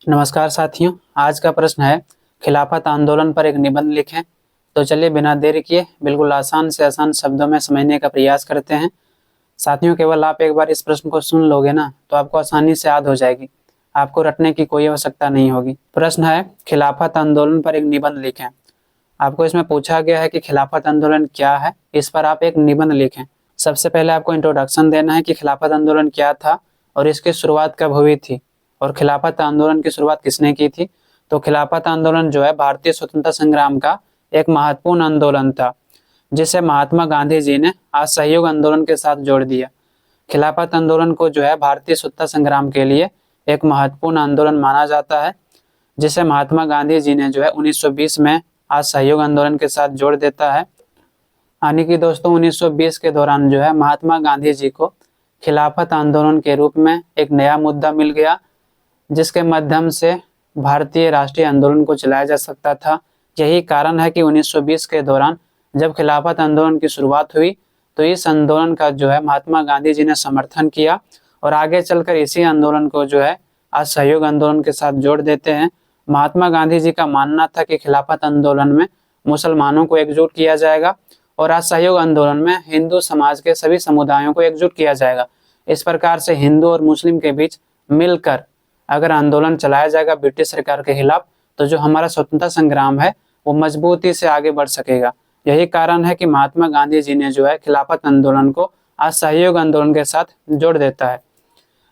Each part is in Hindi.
नमस्कार साथियों, आज का प्रश्न है खिलाफत आंदोलन पर एक निबंध लिखें। तो चलिए बिना देरी किए बिल्कुल आसान से आसान शब्दों में समझने का प्रयास करते हैं। साथियों, केवल आप एक बार इस प्रश्न को सुन लोगे ना तो आपको आसानी से याद हो जाएगी। आपको रटने की कोई आवश्यकता नहीं होगी। प्रश्न है खिलाफत आंदोलन पर एक निबंध लिखें। आपको इसमें पूछा गया है कि खिलाफत आंदोलन क्या है, इस पर आप एक निबंध लिखें। सबसे पहले आपको इंट्रोडक्शन देना है कि खिलाफत आंदोलन क्या था और इसकी शुरुआत कब हुई थी और खिलाफत आंदोलन की शुरुआत किसने की थी। तो खिलाफत आंदोलन जो है भारतीय स्वतंत्रता संग्राम का एक महत्वपूर्ण आंदोलन था, जिसे महात्मा गांधी जी ने असहयोग आंदोलन के साथ जोड़ दिया। खिलाफत आंदोलन को जो है भारतीय स्वतंत्रता संग्राम के लिए एक महत्वपूर्ण आंदोलन माना जाता है, जिसे महात्मा गांधी जी ने जो है 1920 में असहयोग आंदोलन के साथ जोड़ देता है। यानी कि दोस्तों 1920 के दौरान जो है महात्मा गांधी जी को खिलाफत आंदोलन के रूप में एक नया मुद्दा मिल गया, जिसके माध्यम से भारतीय राष्ट्रीय आंदोलन को चलाया जा सकता था। यही कारण है कि 1920 के दौरान जब खिलाफत आंदोलन की शुरुआत हुई तो इस आंदोलन का जो है महात्मा गांधी जी ने समर्थन किया और आगे चलकर इसी आंदोलन को जो है असहयोग आंदोलन के साथ जोड़ देते हैं। महात्मा गांधी जी का मानना था कि खिलाफत आंदोलन में मुसलमानों को एकजुट किया जाएगा और असहयोग आंदोलन में हिंदू समाज के सभी समुदायों को एकजुट किया जाएगा। इस प्रकार से हिंदू और मुस्लिम के बीच मिलकर अगर आंदोलन चलाया जाएगा ब्रिटिश सरकार के खिलाफ, तो जो हमारा स्वतंत्रता संग्राम है वो मजबूती से आगे बढ़ सकेगा। यही कारण है कि महात्मा गांधी जी ने जो है खिलाफत आंदोलन को असहयोग आंदोलन के साथ जोड़ देता है।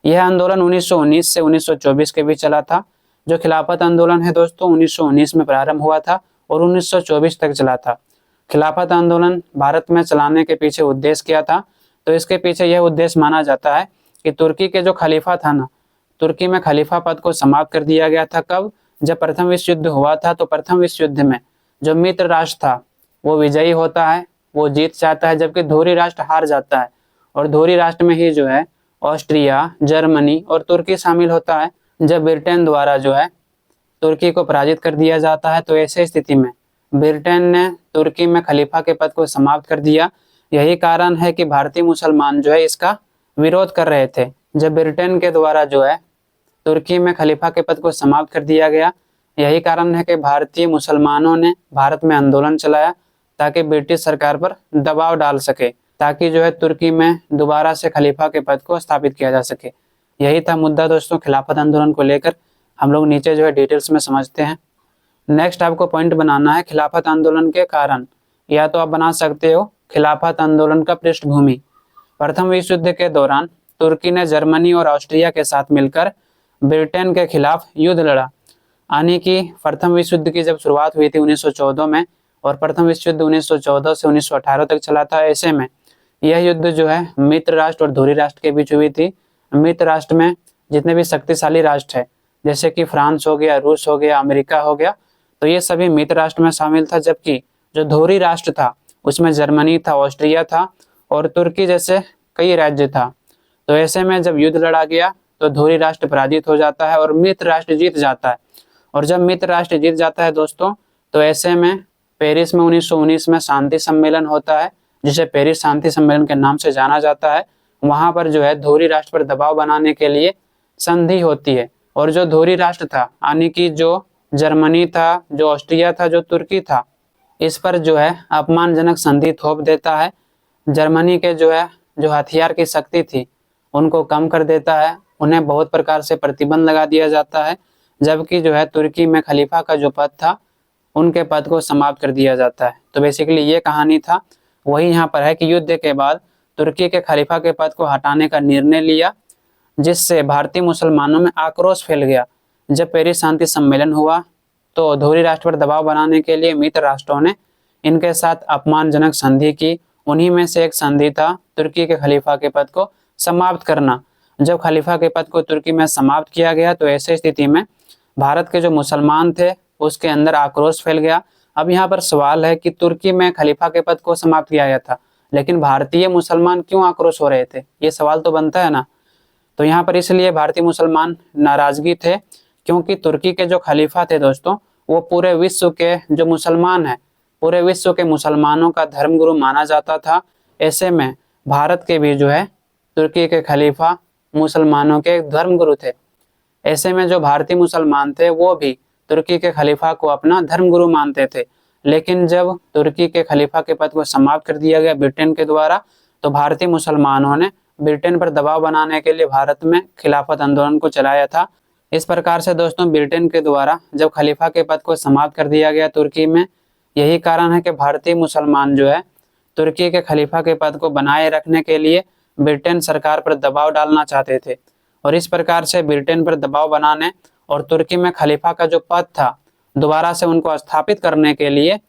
यह आंदोलन 1919 से 1924 के बीच चला था। जो खिलाफत आंदोलन है दोस्तों 1919 में प्रारंभ हुआ था और 1924 तक चला था। खिलाफत आंदोलन भारत में चलाने के पीछे उद्देश्य क्या था, तो इसके पीछे यह उद्देश्य माना जाता है कि तुर्की के जो खलीफा था ना, तुर्की में खलीफा पद को समाप्त कर दिया गया था। कब? जब प्रथम विश्व युद्ध हुआ था। तो प्रथम विश्व युद्ध में जो मित्र राष्ट्र था वो विजयी होता है, वो जीत जाता है, जबकि धोरी राष्ट्र हार जाता है। और धोरी राष्ट्र में ही जो है ऑस्ट्रिया, जर्मनी और तुर्की शामिल होता है। जब ब्रिटेन द्वारा जो है तुर्की को पराजित कर दिया जाता है, तो ऐसे स्थिति में ब्रिटेन ने तुर्की में खलीफा के पद को समाप्त कर दिया। यही कारण है कि भारतीय मुसलमान जो है इसका विरोध कर रहे थे। जब ब्रिटेन के द्वारा जो है तुर्की में खलीफा के पद को समाप्त कर दिया गया, यही कारण है कि भारतीय मुसलमानों ने भारत में आंदोलन चलाया ताकि ब्रिटिश सरकार पर दबाव डाल सके, ताकि जो है तुर्की में दोबारा से खलीफा के पद को स्थापित किया जा सके। यही था मुद्दा दोस्तों खिलाफत आंदोलन को लेकर। हम लोग नीचे जो है डिटेल्स में समझते हैं। नेक्स्ट आपको पॉइंट बनाना है खिलाफत आंदोलन के कारण, या तो आप बना सकते हो खिलाफत आंदोलन का पृष्ठभूमि। प्रथम विश्व युद्ध के दौरान तुर्की ने जर्मनी और ऑस्ट्रिया के साथ मिलकर ब्रिटेन के खिलाफ युद्ध लड़ा। यानी कि प्रथम विश्व युद्ध की जब शुरुआत हुई थी 1914 में, और प्रथम विश्व युद्ध 1914 से 1918 तक चला था। ऐसे में यह युद्ध जो है मित्र राष्ट्र और धुरी राष्ट्र के बीच हुई थी। मित्र राष्ट्र में जितने भी शक्तिशाली राष्ट्र है, जैसे कि फ्रांस हो गया, रूस हो गया, अमेरिका हो गया, तो ये सभी मित्र राष्ट्र में शामिल था। जबकि जो धुरी राष्ट्र था उसमें जर्मनी था, ऑस्ट्रिया था और तुर्की जैसे कई राज्य था। तो ऐसे में जब युद्ध लड़ा गया तो धुरी राष्ट्र पराजित हो जाता है और मित्र राष्ट्र जीत जाता है। और जब मित्र राष्ट्र जीत जाता है दोस्तों, तो ऐसे में पेरिस में 1919 में शांति सम्मेलन होता है, जिसे पेरिस शांति सम्मेलन के नाम से जाना जाता है। वहां पर जो है धुरी राष्ट्र पर दबाव बनाने के लिए संधि होती है। और जो धुरी राष्ट्र था, यानी कि जो जर्मनी था, जो ऑस्ट्रिया था, जो तुर्की था, इस पर जो है अपमानजनक संधि थोप देता है। जर्मनी के जो है जो हथियार की शक्ति थी उनको कम कर देता है, उन्हें बहुत प्रकार से प्रतिबंध लगा दिया जाता है। जबकि जो है तुर्की में खलीफा का जो पद था उनके पद को समाप्त कर दिया जाता है। तो बेसिकली ये कहानी था। वही यहाँ पर है कि युद्ध के बाद तुर्की के खलीफा के पद को हटाने का निर्णय लिया, जिससे भारतीय मुसलमानों में आक्रोश फैल गया। जब पेरिस शांति सम्मेलन हुआ तो धुरी राष्ट्र पर दबाव बनाने के लिए मित्र राष्ट्रों ने इनके साथ अपमानजनक संधि की। उन्हीं में से एक संधि था तुर्की के खलीफा के पद को समाप्त करना। जब खलीफा के पद को तुर्की में समाप्त किया गया तो ऐसे स्थिति में भारत के जो मुसलमान थे उसके अंदर आक्रोश फैल गया। अब यहाँ पर सवाल है कि तुर्की में खलीफा के पद को समाप्त किया गया था, लेकिन भारतीय मुसलमान क्यों आक्रोश हो रहे थे, ये सवाल तो बनता है ना। तो यहाँ पर इसलिए भारतीय मुसलमान नाराजगी थे, क्योंकि तुर्की के जो खलीफा थे दोस्तों वो पूरे विश्व के जो मुसलमान है, पूरे विश्व के मुसलमानों का धर्मगुरु माना जाता था। ऐसे में भारत के भी जो है तुर्की के खलीफा मुसलमानों के धर्मगुरु थे। ऐसे में जो भारतीय मुसलमान थे वो भी तुर्की के खलीफा को अपना धर्मगुरु मानते थे। लेकिन जब तुर्की के खलीफा के पद को समाप्त कर दिया गया ब्रिटेन के द्वारा, तो भारतीय मुसलमानों ने ब्रिटेन पर दबाव बनाने के लिए भारत में खिलाफत आंदोलन को चलाया था। इस प्रकार से दोस्तों ब्रिटेन के द्वारा जब खलीफा के पद को समाप्त कर दिया गया तुर्की में, यही कारण है कि भारतीय मुसलमान जो है तुर्की के खलीफा के पद को बनाए रखने के लिए ब्रिटेन सरकार पर दबाव डालना चाहते थे। और इस प्रकार से ब्रिटेन पर दबाव बनाने और तुर्की में खलीफा का जो पद था दोबारा से उनको स्थापित करने के लिए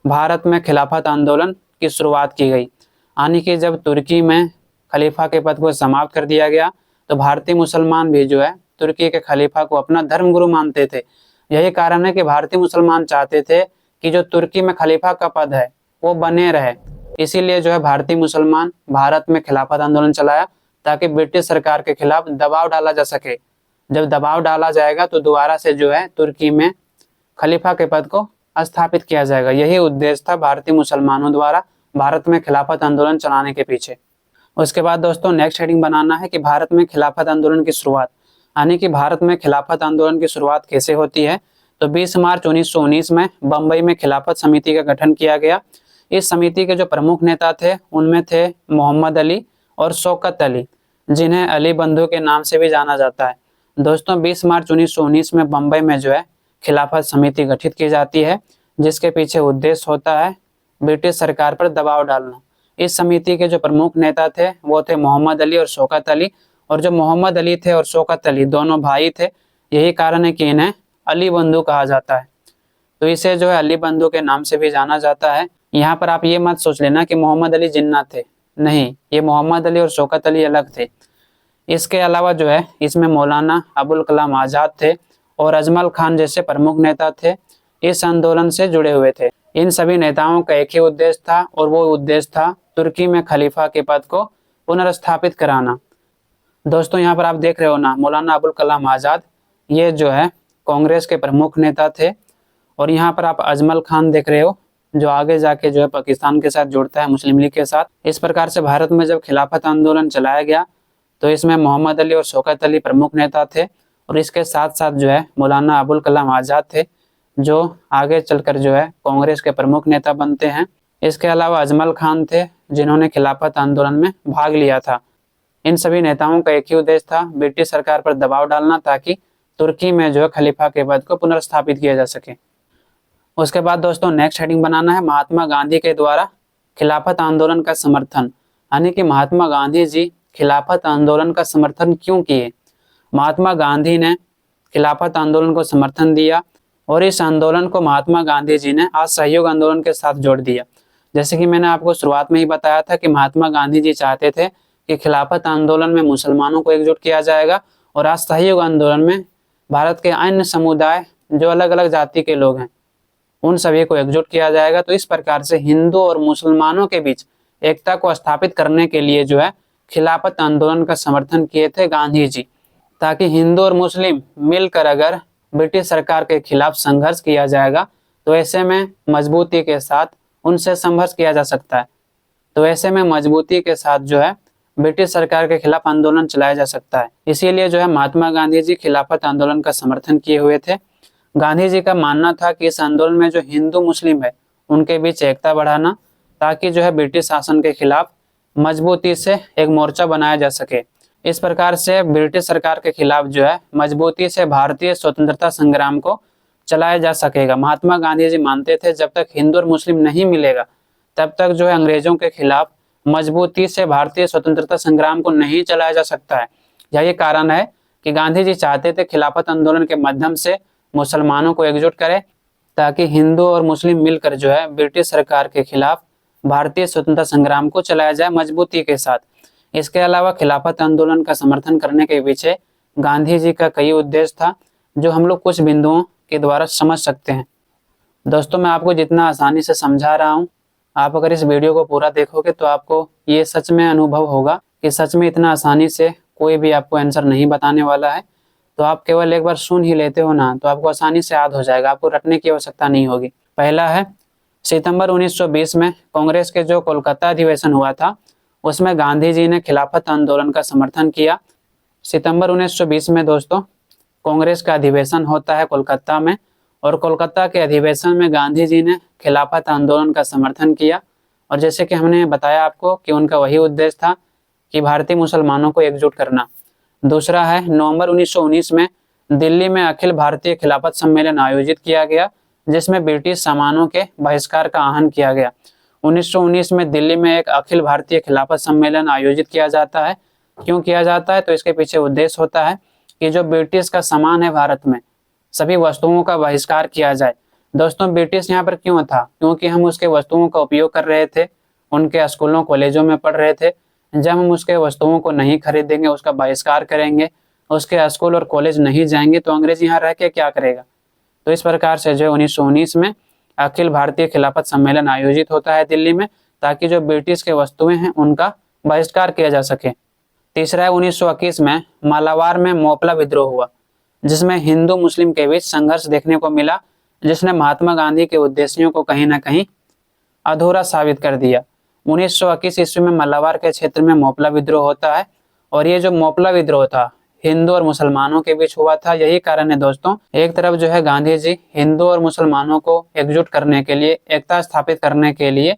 भारत में खिलाफत आंदोलन की शुरुआत की गई। यानी कि जब तुर्की में खलीफा के पद को समाप्त कर दिया गया तो भारतीय मुसलमान भी जो है तुर्की के खलीफा को अपना धर्मगुरु मानते थे। यही कारण है कि भारतीय मुसलमान चाहते थे कि जो तुर्की में खलीफा का पद है वो बने रहे। इसीलिए जो है भारतीय मुसलमान भारत में खिलाफत आंदोलन चलाया ताकि ब्रिटिश सरकार के खिलाफ दबाव डाला जा सके। जब दबाव डाला जाएगा तो दोबारा से जो है तुर्की में खलीफा के पद को स्थापित किया जाएगा। यही उद्देश्य था भारतीय मुसलमानों द्वारा भारत में खिलाफत आंदोलन चलाने के पीछे। उसके बाद दोस्तों नेक्स्ट हेडिंग बनाना है कि भारत में खिलाफत आंदोलन की शुरुआत, यानी कि भारत में खिलाफत आंदोलन की शुरुआत कैसे होती है। तो 20 मार्च 1919 में बम्बई में खिलाफत समिति का गठन किया गया। इस समिति के जो प्रमुख नेता थे उनमें थे मोहम्मद अली और शौकत अली, जिन्हें अली बंधु के नाम से भी जाना जाता है। दोस्तों 20 मार्च 1919 में बम्बई में जो है खिलाफत समिति गठित की जाती है, जिसके पीछे उद्देश्य होता है ब्रिटिश सरकार पर दबाव डालना। इस समिति के जो प्रमुख नेता थे वो थे मोहम्मद अली और शौकत अली। और जो मोहम्मद अली थे और शौकत अली दोनों भाई थे, यही कारण है कि इन्हें अली बंधु कहा जाता है। तो इसे जो है अली बंधु के नाम से भी जाना जाता है। यहाँ पर आप ये मत सोच लेना कि मोहम्मद अली जिन्ना थे, नहीं, ये मोहम्मद अली और शौकत अली अलग थे। इसके अलावा जो है इसमें मौलाना अबुल कलाम आज़ाद थे और अजमल खान जैसे प्रमुख नेता थे, इस आंदोलन से जुड़े हुए थे। इन सभी नेताओं का एक ही उद्देश्य था और वो उद्देश्य था तुर्की में खलीफा के पद को पुनर्स्थापित कराना। दोस्तों यहाँ पर आप देख रहे हो ना, मौलाना अबुल कलाम आज़ाद ये जो है कांग्रेस के प्रमुख नेता थे। और यहाँ पर आप अजमल खान देख रहे हो जो आगे जाके जो है पाकिस्तान के साथ जुड़ता है, मुस्लिम लीग के साथ। इस प्रकार से भारत में जब खिलाफत आंदोलन चलाया गया तो इसमें मोहम्मद अली और शौकत अली प्रमुख नेता थे और इसके साथ साथ जो है मौलाना अबुल कलाम आज़ाद थे, जो आगे चलकर जो है कांग्रेस के प्रमुख नेता बनते हैं। इसके अलावा अजमल खान थे जिन्होंने खिलाफत आंदोलन में भाग लिया था। इन सभी नेताओं का एक ही उद्देश्य था ब्रिटिश सरकार पर दबाव डालना ताकि तुर्की में जो है खलीफा के पद को पुनर्स्थापित किया जा सके। उसके बाद दोस्तों नेक्स्ट हेडिंग बनाना है महात्मा गांधी के द्वारा खिलाफत आंदोलन का समर्थन, यानी कि महात्मा गांधी जी खिलाफत आंदोलन का समर्थन क्यों किए। महात्मा गांधी ने खिलाफत आंदोलन को समर्थन दिया और इस आंदोलन को महात्मा गांधी जी ने असहयोग आंदोलन के साथ जोड़ दिया। जैसे कि मैंने आपको शुरुआत में ही बताया था कि महात्मा गांधी जी चाहते थे कि खिलाफत आंदोलन में मुसलमानों को एकजुट किया जाएगा और असहयोग आंदोलन में भारत के अन्य समुदाय जो अलग अलग जाति के लोग हैं उन सभी को एकजुट किया जाएगा। तो इस प्रकार से हिंदू और मुसलमानों के बीच एकता को स्थापित करने के लिए जो है खिलाफत आंदोलन का समर्थन किए थे गांधी जी, ताकि हिंदू और मुस्लिम मिलकर अगर ब्रिटिश सरकार के खिलाफ संघर्ष किया जाएगा तो ऐसे में मजबूती के साथ उनसे संघर्ष किया जा सकता है। तो ऐसे में मजबूती के साथ जो है ब्रिटिश सरकार के खिलाफ आंदोलन चलाया जा सकता है। इसीलिए जो है महात्मा गांधी जी खिलाफत आंदोलन का समर्थन किए हुए थे। गांधी जी का मानना था कि इस आंदोलन में जो हिंदू मुस्लिम है उनके बीच एकता बढ़ाना, ताकि जो है ब्रिटिश शासन के खिलाफ मजबूती से एक मोर्चा बनाया जा सके। इस प्रकार से ब्रिटिश सरकार के खिलाफ जो है मजबूती से भारतीय स्वतंत्रता संग्राम को चलाया जा सकेगा। महात्मा गांधी जी मानते थे जब तक हिंदू और मुस्लिम नहीं मिलेगा तब तक जो है अंग्रेजों के खिलाफ मजबूती से भारतीय स्वतंत्रता संग्राम को नहीं चलाया जा सकता है। यही कारण है कि गांधी जी चाहते थे खिलाफत आंदोलन के माध्यम से मुसलमानों को एकजुट करें, ताकि हिंदू और मुस्लिम मिलकर जो है ब्रिटिश सरकार के खिलाफ भारतीय स्वतंत्रता संग्राम को चलाया जाए मजबूती के साथ। इसके अलावा खिलाफत आंदोलन का समर्थन करने के पीछे गांधी जी का कई उद्देश्य था, जो हम लोग कुछ बिंदुओं के द्वारा समझ सकते हैं। दोस्तों मैं आपको जितना आसानी से समझा रहा हूँ, आप अगर इस वीडियो को पूरा देखोगे तो आपको ये सच में अनुभव होगा कि सच में इतना आसानी से कोई भी आपको आंसर नहीं बताने वाला है। तो आप केवल एक बार सुन ही लेते हो ना तो आपको आसानी से याद हो जाएगा, आपको रटने की आवश्यकता नहीं होगी। पहला है सितंबर 1920 में कांग्रेस के जो कोलकाता अधिवेशन हुआ था उसमें गांधी जी ने खिलाफत आंदोलन का समर्थन किया। सितंबर 1920 में दोस्तों कांग्रेस का अधिवेशन होता है कोलकाता में, और कोलकाता के अधिवेशन में गांधी जी ने खिलाफत आंदोलन का समर्थन किया। और जैसे कि हमने बताया आपको कि उनका वही उद्देश्य था कि भारतीय मुसलमानों को एकजुट करना। दूसरा है, नवंबर 1919 में दिल्ली में अखिल भारतीय खिलाफत सम्मेलन आयोजित किया गया, जिसमें ब्रिटिश सामानों के बहिष्कार का आह्वान किया गया। 1919 में दिल्ली में एक अखिल भारतीय खिलाफत सम्मेलन आयोजित किया जाता है। क्यों किया जाता है? तो इसके पीछे उद्देश्य होता है कि जो ब्रिटिश का सामान है भारत में, सभी वस्तुओं का बहिष्कार किया जाए। दोस्तों, ब्रिटिश यहाँ पर क्यों था? क्योंकि हम उसके वस्तुओं का उपयोग कर रहे थे, उनके स्कूलों कॉलेजों में पढ़ रहे थे। जब हम उसके वस्तुओं को नहीं खरीदेंगे, उसका बहिष्कार करेंगे, उसके स्कूल और कॉलेज नहीं जाएंगे, तो अंग्रेज यहाँ रह के क्या करेगा? तो इस प्रकार से जो 1919 में अखिल भारतीय खिलाफत सम्मेलन आयोजित होता है दिल्ली में, ताकि जो ब्रिटिश के वस्तुएं हैं उनका बहिष्कार किया जा सके। तीसरा है, 1921 में मालाबार में मोपला विद्रोह हुआ, जिसमें हिंदू मुस्लिम के बीच संघर्ष देखने को मिला, जिसने महात्मा गांधी के उद्देश्यों को कहीं ना कहीं अधूरा साबित कर दिया। 1921 ईस्वी में मालाबार के क्षेत्र में मोपला विद्रोह होता है, और ये जो मोपला विद्रोह था हिंदू और मुसलमानों के बीच हुआ था। यही कारण है दोस्तों, एक तरफ जो है गांधी जी हिंदू और मुसलमानों को एकजुट करने के लिए, एकता स्थापित करने के लिए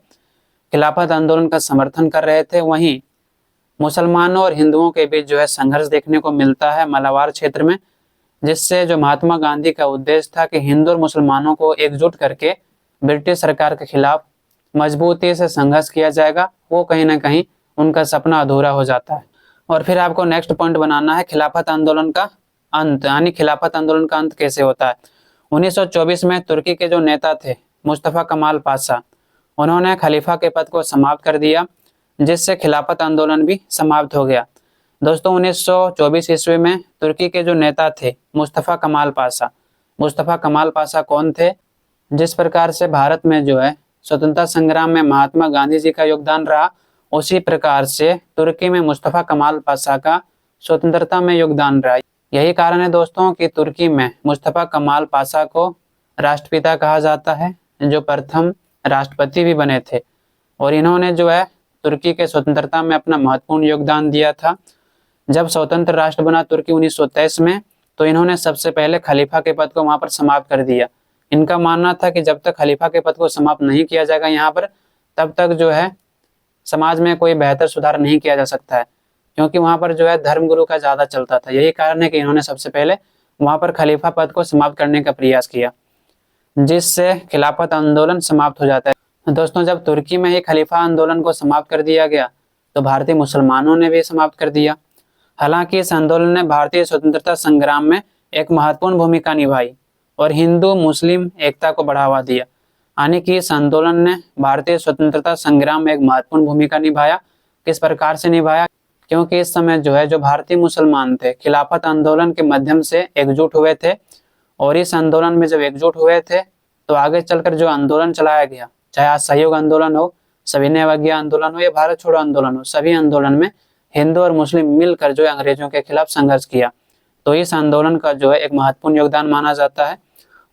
खिलाफत आंदोलन का समर्थन कर रहे थे, वहीं मुसलमानों और हिंदुओं के बीच जो है संघर्ष देखने को मिलता है मालाबार क्षेत्र में, जिससे जो महात्मा गांधी का उद्देश्य था कि हिंदू और मुसलमानों को एकजुट करके ब्रिटिश सरकार के खिलाफ मजबूती से संघर्ष किया जाएगा, वो कहीं ना कहीं उनका सपना अधूरा हो जाता है। और फिर आपको नेक्स्ट पॉइंट बनाना है खिलाफत आंदोलन का अंत, यानी खिलाफत आंदोलन का अंत कैसे होता है। 1924 में तुर्की के जो नेता थे मुस्तफा कमाल पाशा, उन्होंने खलीफा के पद को समाप्त कर दिया, जिससे खिलाफत आंदोलन भी समाप्त हो गया। दोस्तों, 1924 ईस्वी में तुर्की के जो नेता थे मुस्तफा कमाल पाशा, मुस्तफा कमाल पाशा कौन थे? जिस प्रकार से भारत में जो है स्वतंत्रता संग्राम में महात्मा गांधी जी का योगदान रहा, उसी प्रकार से तुर्की में मुस्तफा कमाल पाशा का स्वतंत्रता में योगदान रहा। यही कारण है दोस्तों कि तुर्की में मुस्तफा कमाल पाशा को राष्ट्रपिता कहा जाता है, जो प्रथम राष्ट्रपति भी बने थे, और इन्होंने जो है तुर्की के स्वतंत्रता में अपना महत्वपूर्ण योगदान दिया था। जब स्वतंत्र राष्ट्र बना तुर्की 1923 में, तो इन्होंने सबसे पहले खलीफा के पद को वहां पर समाप्त कर दिया। इनका मानना था कि जब तक खलीफा के पद को समाप्त नहीं किया जाएगा यहाँ पर, तब तक जो है समाज में कोई बेहतर सुधार नहीं किया जा सकता है, क्योंकि वहां पर जो है धर्मगुरु का ज्यादा चलता था। यही कारण है कि इन्होंने सबसे पहले वहां पर खलीफा पद को समाप्त करने का प्रयास किया, जिससे खिलाफत आंदोलन समाप्त हो जाता है। दोस्तों, जब तुर्की में ही खलीफा आंदोलन को समाप्त कर दिया गया, तो भारतीय मुसलमानों ने भी समाप्त कर दिया। हालांकि इस आंदोलन ने भारतीय स्वतंत्रता संग्राम में एक महत्वपूर्ण भूमिका निभाई और हिंदू मुस्लिम एकता को बढ़ावा दिया। यानी कि इस आंदोलन ने भारतीय स्वतंत्रता संग्राम में एक महत्वपूर्ण भूमिका निभाया। किस प्रकार से निभाया? क्योंकि इस समय जो है जो भारतीय मुसलमान थे खिलाफत आंदोलन के माध्यम से एकजुट हुए थे, और इस आंदोलन में जब एकजुट हुए थे, तो आगे चलकर जो आंदोलन चलाया गया, चाहे असहयोग आंदोलन हो, सविनय अवज्ञा आंदोलन हो या भारत छोड़ो आंदोलन हो, सभी आंदोलन में हिंदू और मुस्लिम मिलकर जो अंग्रेजों के खिलाफ संघर्ष किया। तो इस आंदोलन का जो है एक महत्वपूर्ण योगदान माना जाता है।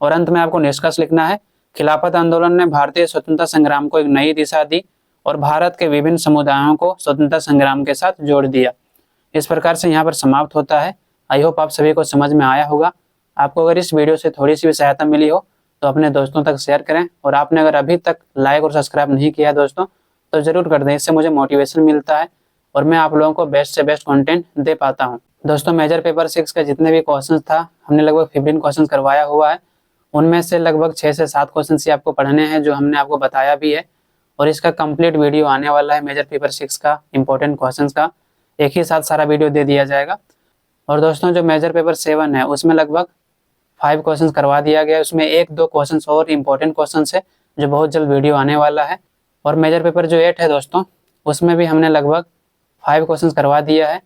और अंत में आपको निष्कर्ष लिखना है, खिलाफत आंदोलन ने भारतीय स्वतंत्रता संग्राम को एक नई दिशा दी और भारत के विभिन्न समुदायों को स्वतंत्रता संग्राम के साथ जोड़ दिया। इस प्रकार से यहाँ पर समाप्त होता है। आई होप आप सभी को समझ में आया होगा। आपको अगर इस वीडियो से थोड़ी सी भी सहायता मिली हो तो अपने दोस्तों तक शेयर करें, और आपने अगर अभी तक लाइक और सब्सक्राइब नहीं किया दोस्तों, तो जरूर कर दें। इससे मुझे मोटिवेशन मिलता है और मैं आप लोगों को बेस्ट से बेस्ट कंटेंट दे पाता हूं। दोस्तों, मेजर पेपर 6 का जितने भी क्वेश्चंस था, हमने लगभग 15 क्वेश्चंस करवाया हुआ है। उनमें से लगभग 6 से 7 क्वेश्चन ही आपको पढ़ने हैं, जो हमने आपको बताया भी है। और इसका कंप्लीट वीडियो आने वाला है मेजर पेपर 6 का इंपॉर्टेंट क्वेश्चंस का, एक ही साथ सारा वीडियो दे दिया जाएगा। और दोस्तों, जो मेजर पेपर 7 है उसमें लगभग 5 क्वेश्चंस करवा दिया गया है। उसमें 1-2 क्वेश्चंस और इंपॉर्टेंट क्वेश्चंस है, जो बहुत जल्द वीडियो आने वाला है। और मेजर पेपर जो 8 है दोस्तों, उसमें भी हमने लगभग 5 क्वेश्चंस करवा दिया है।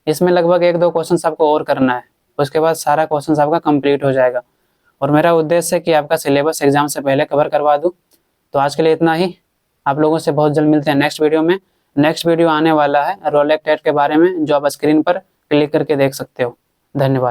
इसमें लगभग 1-2 क्वेश्चंस आपको और करना है, उसके बाद सारा क्वेश्चंस आपका कंप्लीट हो जाएगा। और मेरा उद्देश्य है कि आपका सिलेबस एग्जाम से पहले कवर करवा दूं। तो आज के लिए इतना ही। आप लोगों से बहुत जल्द मिलते हैं नेक्स्ट वीडियो में। नेक्स्ट वीडियो आने वाला है रोलेक टेट के बारे में, जो आप स्क्रीन पर क्लिक करके देख सकते हो। धन्यवाद।